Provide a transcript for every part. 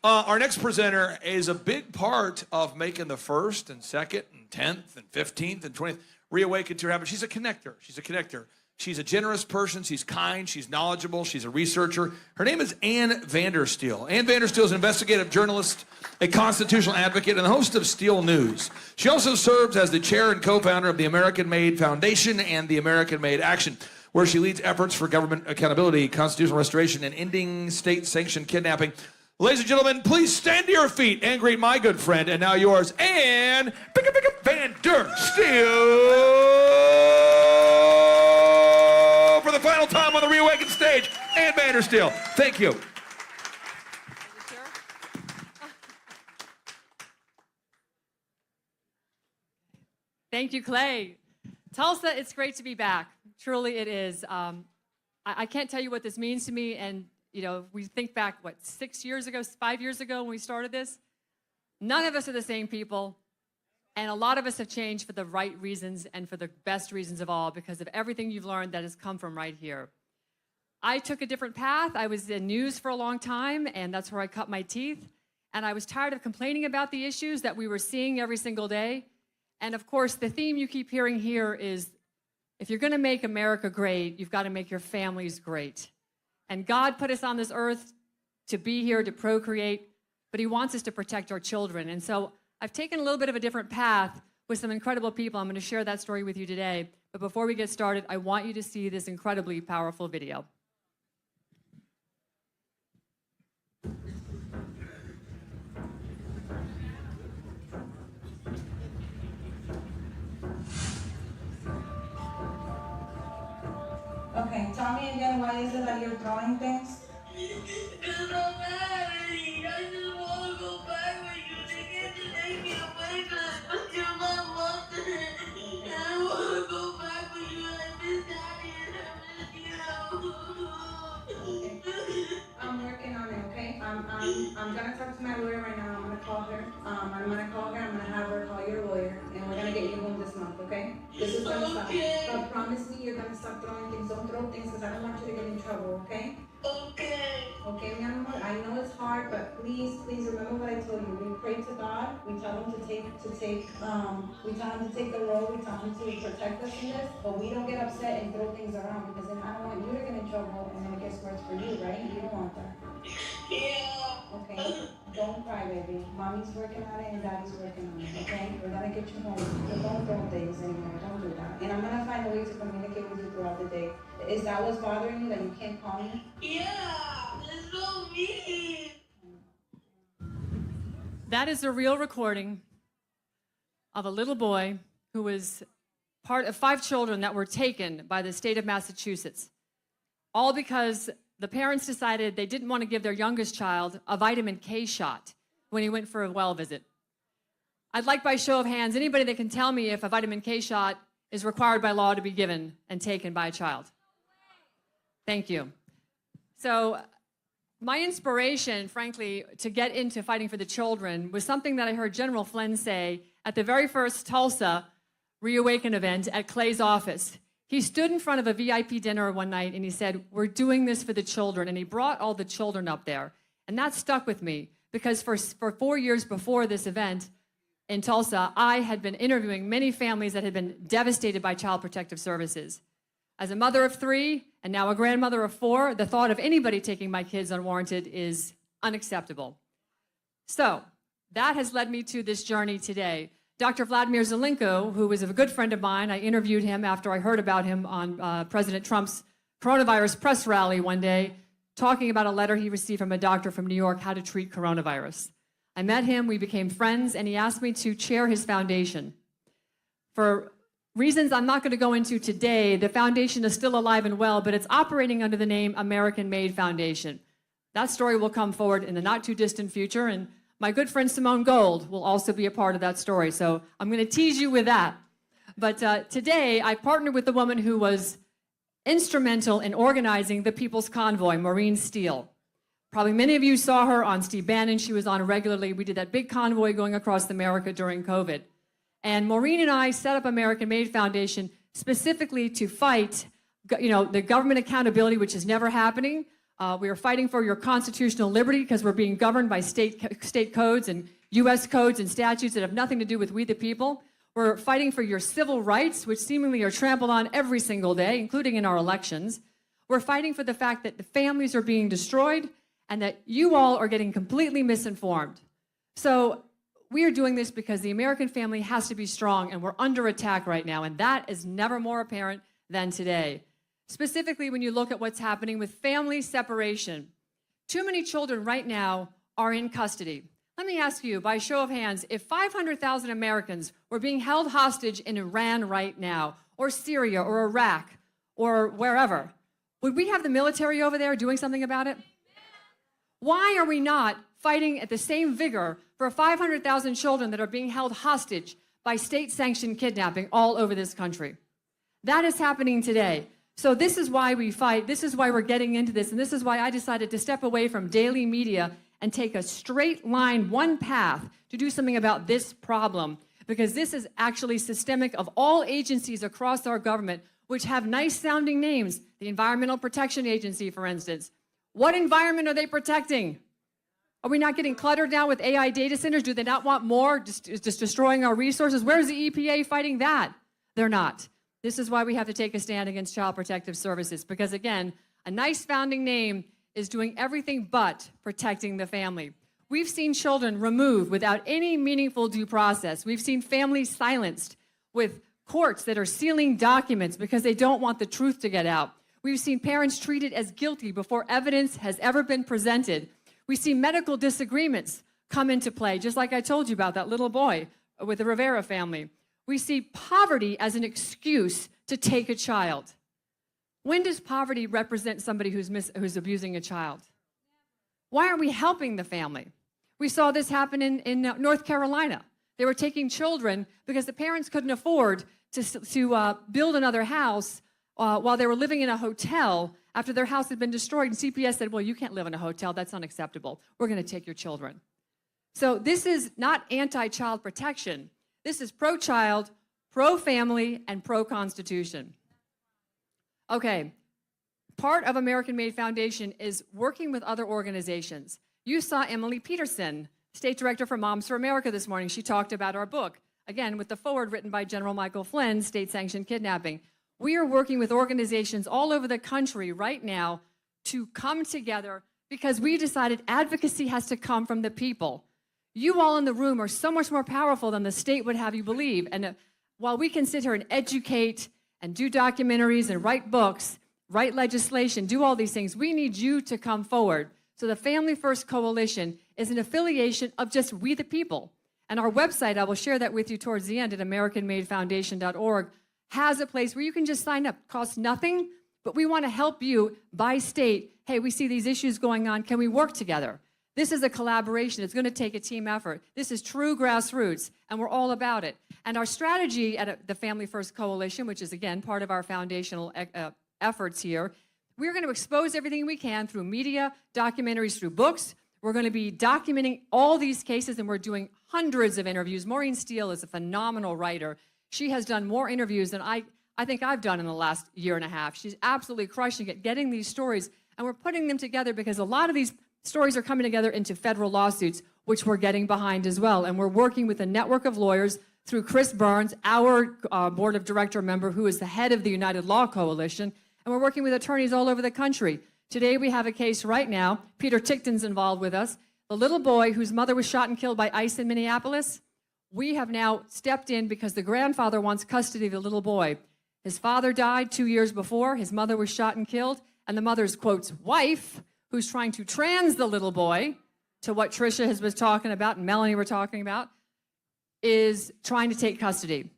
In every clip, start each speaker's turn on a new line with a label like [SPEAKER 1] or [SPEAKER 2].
[SPEAKER 1] Our next presenter is a big part of making the 1st and 2nd and 10th and 15th and 20th reawaken to her habit. She's a connector. She's a connector. She's a generous person. She's kind. She's knowledgeable. She's a researcher. Her name is Ann Vandersteel. Ann Vandersteel is an investigative journalist, a constitutional advocate, and the host of Steel News. She also serves as the chair and co-founder of the American Made Foundation and the American Made Action, where she leads efforts for government accountability, constitutional restoration, and ending state-sanctioned kidnapping. Ladies and gentlemen, please stand to your feet and greet my good friend, and now yours, Ann Vandersteel, for the final time on the Reawakened stage. Ann Vandersteel, thank you.
[SPEAKER 2] Thank you, Clay. Tulsa, it's great to be back. Truly it is. I can't tell you what this means to me, and you know, we think back, what, 6 years ago, 5 years ago when we started this? None of us are the same people, and a lot of us have changed for the right reasons and for the best reasons of all because of everything you've learned that has come from right here. I took a different path. I was in news for a long time, and that's where I cut my teeth, and I was tired of complaining about the issues that we were seeing every single day. And of course, the theme you keep hearing here is, if you're gonna make America great, you've gotta make your families great. And God put us on this earth to be here, to procreate, but he wants us to protect our children. And so I've taken a little bit of a different path with some incredible people. I'm gonna share that story with you today. But before we get started, I want you to see this incredibly powerful video.
[SPEAKER 3] Okay, tell me again, why is it that you're throwing things?
[SPEAKER 4] Because I'm mad. I just want to go back with you. They get to take me away but you're my mother. And I want to go back with you. I miss Daddy and I miss you.
[SPEAKER 3] I'm working on it, okay? I'm gonna talk to my lawyer right now. I'm gonna call her. I'm gonna have her call your lawyer, and we're gonna get you home this month, okay? This is gonna stop. But promise me you're gonna stop throwing things. Don't throw things because I don't want you to get in trouble, okay?
[SPEAKER 4] Okay.
[SPEAKER 3] Okay, mi amor, I know it's hard, but please remember what I told you. We pray to God. We tell him to take the road. We tell him to protect us in this, but we don't get upset and throw things around because then I don't want you to get in trouble and then it gets worse for you, right? You don't want that.
[SPEAKER 4] Yeah.
[SPEAKER 3] Okay, don't cry, baby. Mommy's working on it and Daddy's working on it, okay? We're gonna get you home. But don't throw things anymore. Don't do that. And I'm gonna find a way to communicate with you throughout the day. Is that what's bothering you, that you can't call me?
[SPEAKER 4] Yeah, it's so mean.
[SPEAKER 2] That is a real recording of a little boy who was part of 5 children that were taken by the state of Massachusetts, all because the parents decided they didn't want to give their youngest child a vitamin K shot when he went for a well visit. I'd like, by show of hands, anybody that can tell me if a vitamin K shot is required by law to be given and taken by a child. Thank you. So my inspiration, frankly, to get into fighting for the children was something that I heard General Flynn say at the very first Tulsa Reawaken event at Clay's office. He stood in front of a VIP dinner one night and he said, "We're doing this for the children." And he brought all the children up there. And that stuck with me because for 4 years before this event in Tulsa, I had been interviewing many families that had been devastated by Child Protective Services. As a mother of 3 and now a grandmother of 4, the thought of anybody taking my kids unwarranted is unacceptable. So that has led me to this journey today. Dr. Vladimir Zelenko, who was a good friend of mine, I interviewed him after I heard about him on President Trump's coronavirus press rally one day, talking about a letter he received from a doctor from New York, how to treat coronavirus. I met him, we became friends, and he asked me to chair his foundation. For reasons I'm not going to go into today, the foundation is still alive and well, but it's operating under the name American Made Foundation. That story will come forward in the not too distant future, and my good friend Simone Gold will also be a part of that story, so I'm going to tease you with that. But today, I partnered with the woman who was instrumental in organizing the People's Convoy, Maureen Steele. Probably many of you saw her on Steve Bannon. She was on regularly. We did that big convoy going across America during COVID. And Maureen and I set up American Made Foundation specifically to fight, the government accountability, which is never happening, We are fighting for your constitutional liberty because we're being governed by state codes and U.S. codes and statutes that have nothing to do with we the people. We're fighting for your civil rights, which seemingly are trampled on every single day, including in our elections. We're fighting for the fact that the families are being destroyed and that you all are getting completely misinformed. So we are doing this because the American family has to be strong, and we're under attack right now, and that is never more apparent than today. Specifically, when you look at what's happening with family separation. Too many children right now are in custody. Let me ask you, by show of hands, if 500,000 Americans were being held hostage in Iran right now, or Syria, or Iraq, or wherever, would we have the military over there doing something about it? Why are we not fighting at the same vigor for 500,000 children that are being held hostage by state-sanctioned kidnapping all over this country? That is happening today. So this is why we fight. This is why we're getting into this. And this is why I decided to step away from daily media and take a straight line, one path to do something about this problem. Because this is actually systemic of all agencies across our government, which have nice sounding names. The Environmental Protection Agency, for instance. What environment are they protecting? Are we not getting cluttered now with AI data centers? Do they not want more, just destroying our resources? Where's the EPA fighting that? They're not. This is why we have to take a stand against Child Protective Services, because again, a nice founding name is doing everything but protecting the family. We've seen children removed without any meaningful due process. We've seen families silenced with courts that are sealing documents because they don't want the truth to get out. We've seen parents treated as guilty before evidence has ever been presented. We see medical disagreements come into play, just like I told you about that little boy with the Rivera family. We see poverty as an excuse to take a child. When does poverty represent somebody who's abusing a child? Why aren't we helping the family? We saw this happen in North Carolina. They were taking children because the parents couldn't afford to build another house while they were living in a hotel after their house had been destroyed. And CPS said, well, you can't live in a hotel. That's unacceptable. We're going to take your children. So this is not anti-child protection. This is pro-child, pro-family, and pro-constitution. Okay, part of American Made Foundation is working with other organizations. You saw Emily Peterson, State Director for Moms for America this morning. She talked about our book, again, with the foreword written by General Michael Flynn, State-Sanctioned Kidnapping. We are working with organizations all over the country right now to come together because we decided advocacy has to come from the people. You all in the room are so much more powerful than the state would have you believe. And while we can sit here and educate and do documentaries and write books, write legislation, do all these things, we need you to come forward. So the Family First Coalition is an affiliation of just we the people. And our website, I will share that with you towards the end at AmericanMadeFoundation.org, has a place where you can just sign up. It costs nothing, but we want to help you by state. Hey, we see these issues going on. Can we work together? This is a collaboration. It's going to take a team effort. This is true grassroots, and we're all about it. And our strategy at the Family First Coalition, which is, again, part of our foundational efforts here, we're going to expose everything we can through media, documentaries, through books. We're going to be documenting all these cases, and we're doing hundreds of interviews. Maureen Steele is a phenomenal writer. She has done more interviews than I think I've done in the last year and a half. She's absolutely crushing it, getting these stories, and we're putting them together because a lot of these stories are coming together into federal lawsuits, which we're getting behind as well. And we're working with a network of lawyers through Chris Burns, our board of director member, who is the head of the United Law Coalition. And we're working with attorneys all over the country. Today we have a case right now. Peter Tickton's involved with us. The little boy whose mother was shot and killed by ICE in Minneapolis. We have now stepped in because the grandfather wants custody of the little boy. His father died 2 years before. His mother was shot and killed. And the mother's, quote, wife, who's trying to trans the little boy to what Tricia has been talking about and Melanie were talking about, is trying to take custody.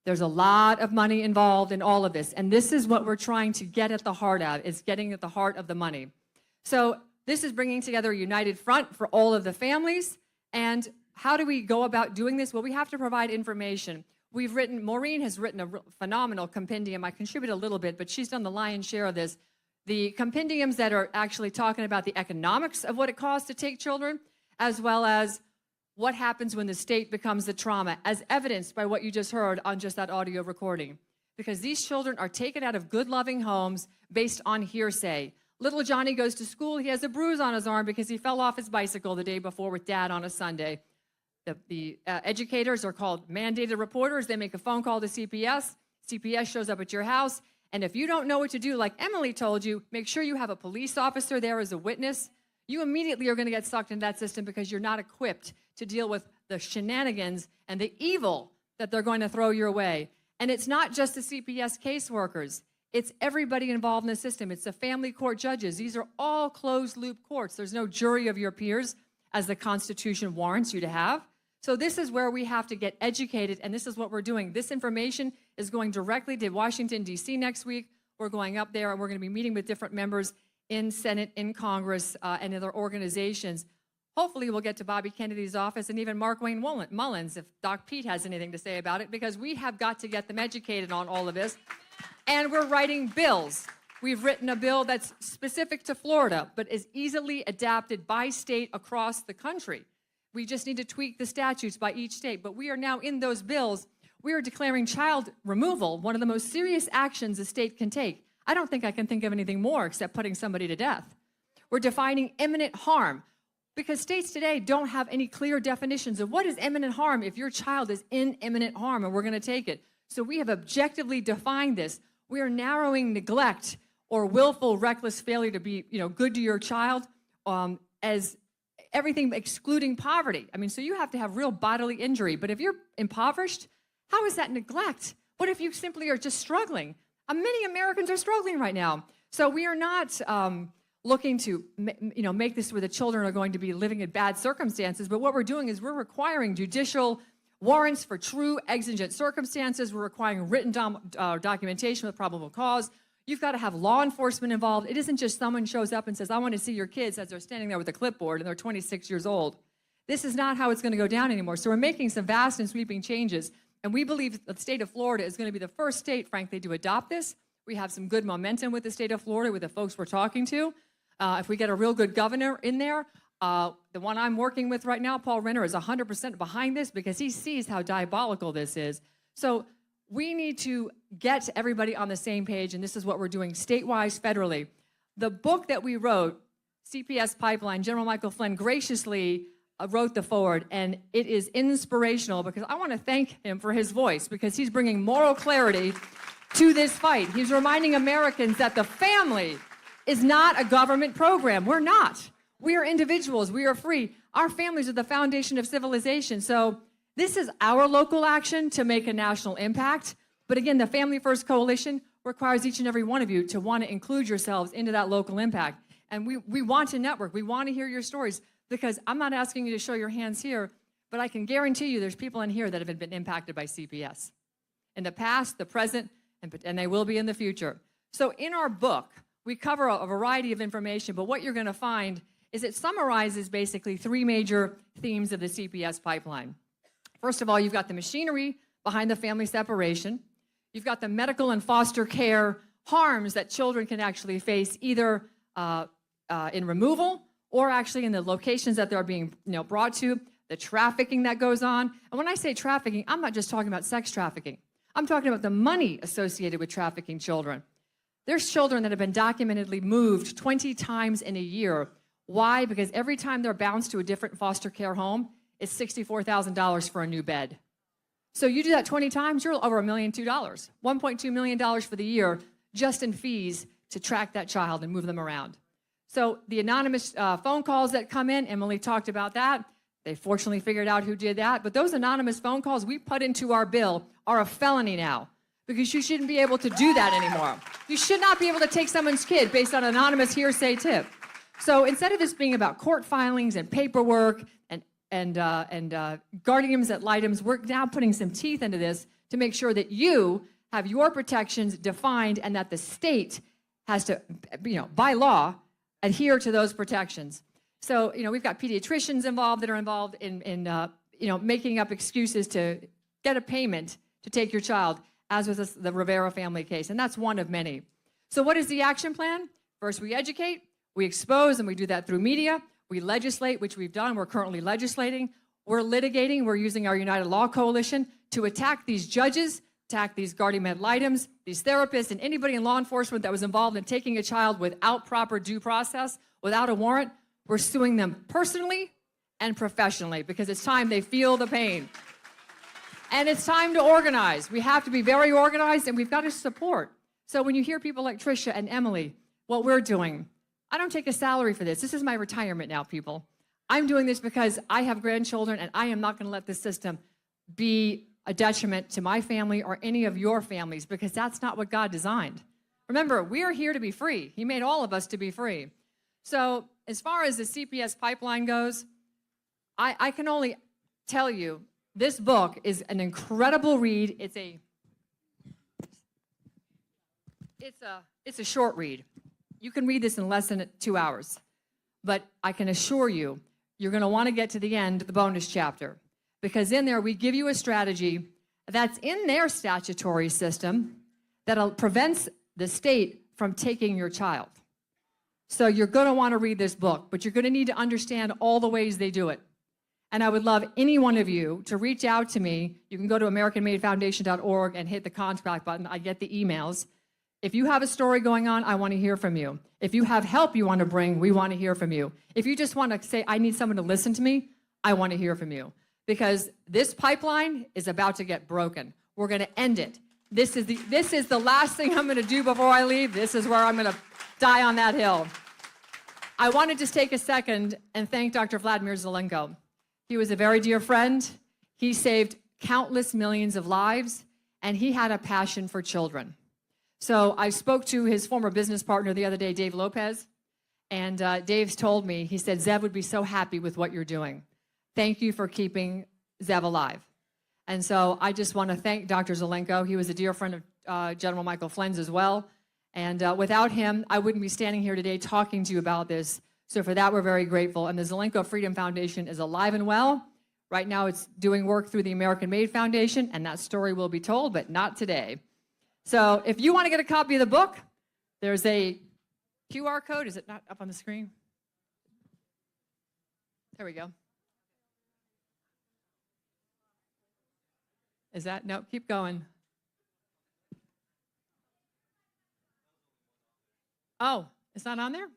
[SPEAKER 2] There's a lot of money involved in all of this, and this is what we're trying to get at the heart of, is getting at the heart of the money. So this is bringing together a united front for all of the families, and how do we go about doing this? Well, we have to provide information. Maureen has written a phenomenal compendium. I contribute a little bit, but she's done the lion's share of this. The compendiums that are actually talking about the economics of what it costs to take children, as well as what happens when the state becomes the trauma, as evidenced by what you just heard on just that audio recording. Because these children are taken out of good, loving homes based on hearsay. Little Johnny goes to school. He has a bruise on his arm because he fell off his bicycle the day before with Dad on a Sunday. The educators are called mandated reporters. They make a phone call to CPS. CPS shows up at your house. And if you don't know what to do, like Emily told you, make sure you have a police officer there as a witness. You immediately are going to get sucked into that system because you're not equipped to deal with the shenanigans and the evil that they're going to throw your way. And it's not just the CPS caseworkers. It's everybody involved in the system. It's the family court judges. These are all closed-loop courts. There's no jury of your peers, as the Constitution warrants you to have. So this is where we have to get educated, and this is what we're doing. This information is going directly to Washington, D.C. next week. We're going up there, and we're going to be meeting with different members in Senate, in Congress, and other organizations. Hopefully we'll get to Bobby Kennedy's office and even Mark Wayne Mullins, if Doc Pete has anything to say about it, because we have got to get them educated on all of this. And we're writing bills. We've written a bill that's specific to Florida, but is easily adapted by state across the country. We just need to tweak the statutes by each state. But we are now in those bills. We are declaring child removal one of the most serious actions a state can take. I don't think I can think of anything more except putting somebody to death. We're defining imminent harm because states today don't have any clear definitions of what is imminent harm if your child is in imminent harm, and we're going to take it. So we have objectively defined this. We are narrowing neglect or willful, reckless failure to be, good to your child as everything excluding poverty. I mean, so you have to have real bodily injury. But if you're impoverished, how is that neglect? What if you simply are just struggling? Many Americans are struggling right now. So we are not looking to, make this where the children are going to be living in bad circumstances. But what we're doing is we're requiring judicial warrants for true exigent circumstances. We're requiring written documentation with probable cause. You've got to have law enforcement involved. It isn't just someone shows up and says, I want to see your kids as they're standing there with a clipboard and they're 26 years old. This is not how it's going to go down anymore. So we're making some vast and sweeping changes. And we believe the state of Florida is going to be the first state, frankly, to adopt this. We have some good momentum with the state of Florida, with the folks we're talking to. If we get a real good governor in there, the one I'm working with right now, Paul Renner, is 100% behind this because he sees how diabolical this is. So we need to get everybody on the same page, and this is what we're doing statewide, federally. The book that we wrote, CPS Pipeline, General Michael Flynn graciously wrote the foreword, and it is inspirational because I want to thank him for his voice because he's bringing moral clarity to this fight. He's reminding Americans that the family is not a government program. We're not. We are individuals. We are free. Our families are the foundation of civilization. So this is our local action to make a national impact. But again, the Family First Coalition requires each and every one of you to want to include yourselves into that local impact. And we want to network. We want to hear your stories because I'm not asking you to show your hands here, but I can guarantee you there's people in here that have been impacted by CPS in the past, the present, and they will be in the future. So in our book, we cover a variety of information, but what you're going to find is it summarizes basically three major themes of the CPS pipeline. First of all, you've got the machinery behind the family separation. You've got the medical and foster care harms that children can actually face either in removal or actually in the locations that they're being brought to, the trafficking that goes on. And when I say trafficking, I'm not just talking about sex trafficking. I'm talking about the money associated with trafficking children. There's children that have been documentedly moved 20 times in a year. Why? Because every time they're bounced to a different foster care home, it's $64,000 for a new bed. So you do that 20 times, you're over $1.2 million. $1.2 million for the year just in fees to track that child and move them around. So the anonymous phone calls that come in, Emily talked about that. They fortunately figured out who did that. But those anonymous phone calls we put into our bill are a felony now because you shouldn't be able to do that anymore. You should not be able to take someone's kid based on an anonymous hearsay tip. So instead of this being about court filings and paperwork and guardians ad litem, we're now putting some teeth into this to make sure that you have your protections defined and that the state has to, by law, adhere to those protections. So, we've got pediatricians involved that are involved in making up excuses to get a payment to take your child, as was the Rivera family case, and that's one of many. So what is the action plan? First, we educate, we expose, and we do that through media. We legislate, which we've done. We're currently legislating. We're litigating. We're using our United Law Coalition to attack these judges, contact these guardian ad litems, these therapists, and anybody in law enforcement that was involved in taking a child without proper due process, without a warrant. We're suing them personally and professionally because it's time they feel the pain. And it's time to organize. We have to be very organized, and we've got to support. So when you hear people like Tricia and Emily, what we're doing, I don't take a salary for this. This is my retirement now, people. I'm doing this because I have grandchildren, and I am not going to let this system be a detriment to my family or any of your families, because that's not what God designed. Remember, we are here to be free. He made all of us to be free. So as far as the CPS Pipeline goes, I can only tell you this book is an incredible read. It's a short read. You can read this in less than 2 hours. But I can assure you, you're going to want to get to the end, the bonus chapter. Because in there, we give you a strategy that's in their statutory system that prevents the state from taking your child. So you're going to want to read this book, but you're going to need to understand all the ways they do it. And I would love any one of you to reach out to me. You can go to AmericanMadeFoundation.org and hit the contact button. I get the emails. If you have a story going on, I want to hear from you. If you have help you want to bring, we want to hear from you. If you just want to say, I need someone to listen to me, I want to hear from you. Because this pipeline is about to get broken. We're going to end it. This is the last thing I'm going to do before I leave. This is where I'm going to die on that hill. I want to just take a second and thank Dr. Vladimir Zelenko. He was a very dear friend. He saved countless millions of lives, and he had a passion for children. So I spoke to his former business partner the other day, Dave Lopez, and Dave's told me, he said, Zev would be so happy with what you're doing. Thank you for keeping Zev alive. And so I just want to thank Dr. Zelenko. He was a dear friend of General Michael Flynn's as well. And without him, I wouldn't be standing here today talking to you about this. So for that, we're very grateful. And the Zelenko Freedom Foundation is alive and well. Right now, it's doing work through the American Made Foundation, and that story will be told, but not today. So if you want to get a copy of the book, there's a QR code. Is it not up on the screen? There we go. Is that? No, keep going. Oh, it's not on there?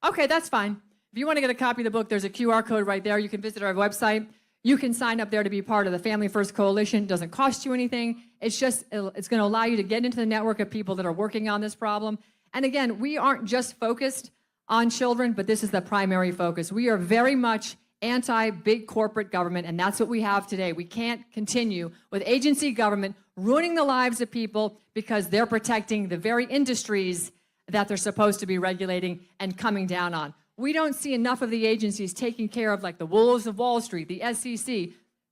[SPEAKER 2] Okay, that's fine. If you want to get a copy of the book, there's a QR code right there. You can visit our website. You can sign up there to be part of the Family First Coalition. It doesn't cost you anything. It's going to allow you to get into the network of people that are working on this problem. And again, we aren't just focused on children, but this is the primary focus. We are very much anti-big corporate government, and that's what we have today. We can't continue with agency government ruining the lives of people because they're protecting the very industries that they're supposed to be regulating and coming down on. We don't see enough of the agencies taking care of, like the wolves of Wall Street, the SEC.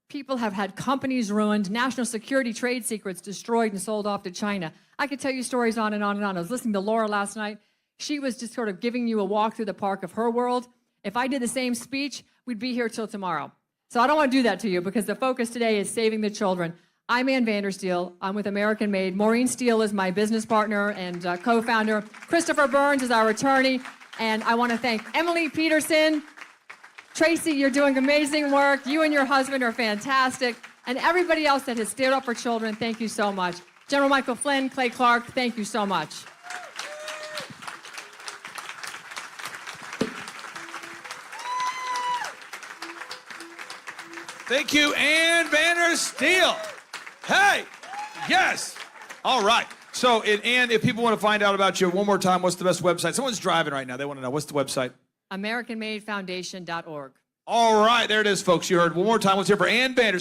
[SPEAKER 2] People have had companies ruined, national security trade secrets destroyed and sold off to China. I could tell you stories on and on and on. I was listening to Laura last night. She was just sort of giving you a walk through the park of her world. If I did the same speech, we'd be here till tomorrow. So I don't want to do that to you because the focus today is saving the children. I'm Ann Vandersteel. I'm with American Made. Maureen Steele is my business partner and co-founder. Christopher Burns is our attorney. And I want to thank Emily Peterson. Tracy, you're doing amazing work. You and your husband are fantastic. And everybody else that has stood up for children, thank you so much. General Michael Flynn, Clay Clark, thank you so much.
[SPEAKER 1] Thank you, Ann Vandersteel. Hey, yes. All right. So, Ann, if people want to find out about you one more time, what's the best website? Someone's driving right now. They want to know. What's the website?
[SPEAKER 2] AmericanMadeFoundation.org.
[SPEAKER 1] All right. There it is, folks. You heard one more time. Let's hear for Ann Vandersteel.